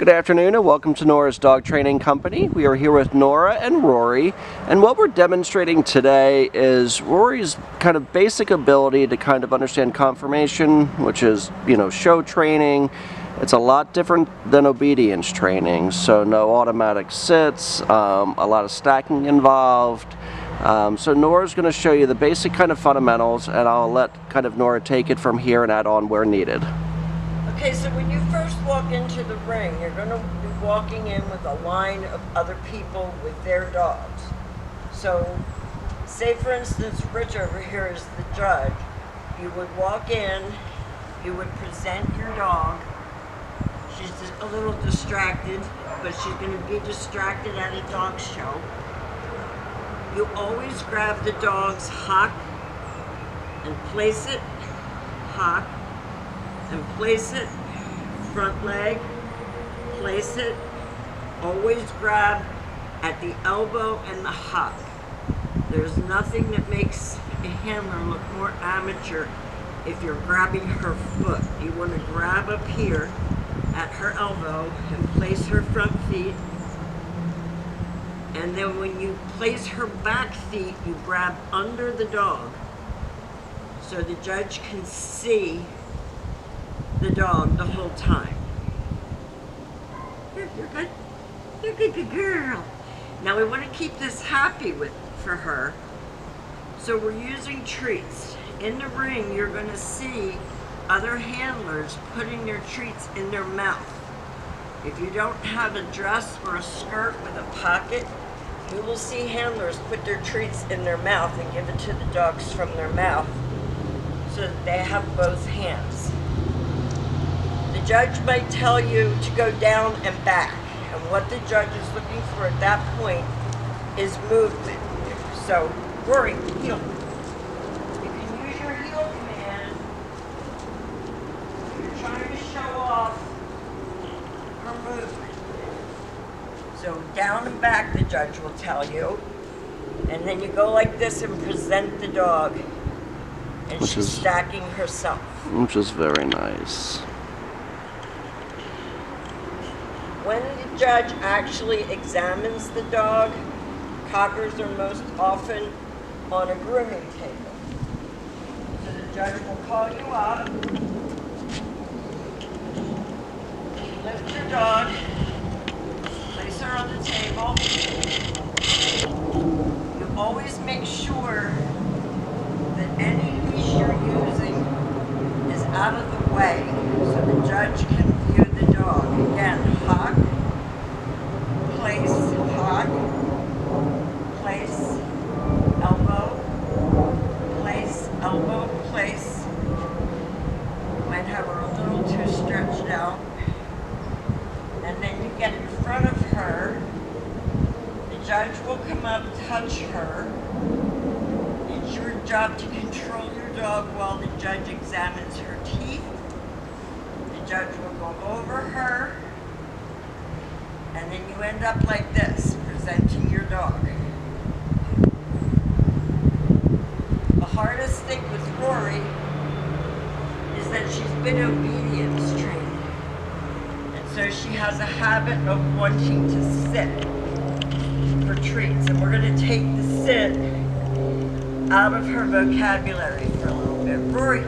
Good afternoon and welcome to Nora's Dog Training Company. We are here with Nora and Rory, and what we're demonstrating today is Rory's kind of basic ability to kind of understand conformation, which is, show training. It's a lot different than obedience training, so no automatic sits, a lot of stacking involved. So Nora's going to show you the basic kind of fundamentals, and I'll let kind of Nora take it from here and add on where needed. Okay, so when you first walk into the ring, you're going to be walking in with a line of other people with their dogs. So, say for instance, Rich over here is the judge. You would walk in, you would present your dog. She's just a little distracted, but she's going to be distracted at a dog show. You always grab the dog's hock and place it, hock, and place it, front leg, place it, always grab at the elbow and the hock. There's nothing that makes a handler look more amateur if you're grabbing her foot. You want to grab up here at her elbow and place her front feet, and then when you place her back feet, you grab under the dog so the judge can see the dog the whole time. You're good. You're a good girl. Now we want to keep this happy for her. So we're using treats. In the ring, you're going to see other handlers putting their treats in their mouth. If you don't have a dress or a skirt with a pocket, you will see handlers put their treats in their mouth and give it to the dogs from their mouth so that they have both hands. The judge might tell you to go down and back, and what the judge is looking for at that point is movement. So, Rory, heel. You can use your heel command. You're trying to show off her movement. So, down and back, the judge will tell you. And then you go like this and present the dog. And she's stacking herself. Which is very nice. When the judge actually examines the dog, cockers are most often on a grooming table. So the judge will call you up, lift your dog, place her on the table. You always make sure that any leash you're using is out of the way so the judge can view the dog. Again, hock, place, hock, place, elbow, place. Might have her a little too stretched out. And then you get in front of her. The judge will come up, touch her. It's your job to control your dog while the judge examines her teeth. The judge will go over her, and then you end up like this, presenting your dog. The hardest thing with Rory is that she's been obedience trained, and so she has a habit of wanting to sit for treats, and we're going to take the sit out of her vocabulary for a little bit. Rory.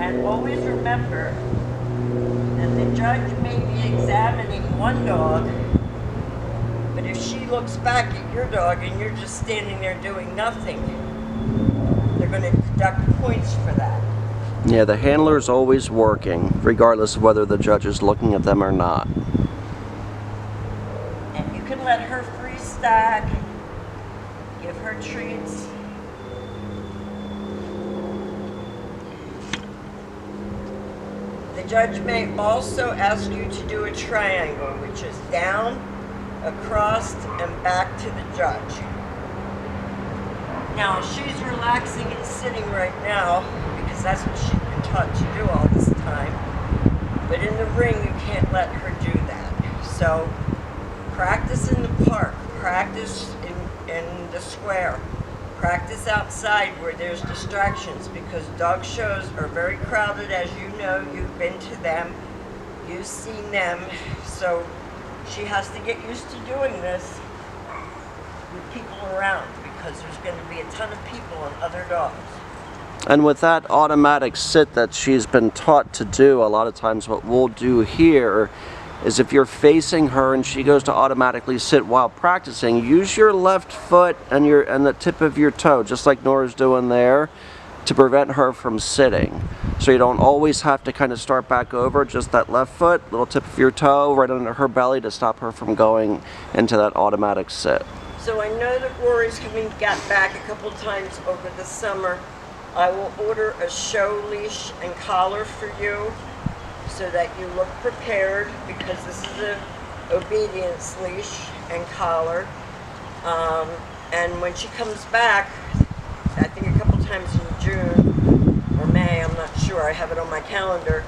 And always remember that the judge may be examining one dog, but if she looks back at your dog and you're just standing there doing nothing, they're going to deduct points for that. Yeah, the handler is always working, regardless of whether the judge is looking at them or not. And you can let her free stack, give her treats. The judge may also ask you to do a triangle, which is down, across, and back to the judge. Now, she's relaxing and sitting right now because that's what she's been taught to do all this time. But in the ring, you can't let her do that. So, practice in the park, practice in the square, practice outside where there's distractions, because dog shows are very crowded, as you know, you've been to them. You've seen them, so she has to get used to doing this with people around because there's going to be a ton of people and other dogs. And with that automatic sit that she's been taught to do, a lot of times what we'll do here is if you're facing her and she goes to automatically sit while practicing, use your left foot and the tip of your toe, just like Nora's doing there, to prevent her from sitting. So you don't always have to kind of start back over, just that left foot, little tip of your toe right under her belly to stop her from going into that automatic sit. So I know that Rory's got back a couple times over the summer. I will order a show leash and collar for you so that you look prepared, because this is an obedience leash and collar. And when she comes back, I think a couple times in June or May, I'm not sure, I have it on my calendar,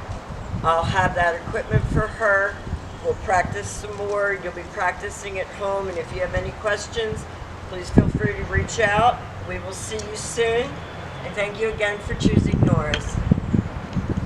I'll have that equipment for her. We'll practice some more. You'll be practicing at home, and if you have any questions, please feel free to reach out. We will see you soon, and thank you again for choosing Nora's.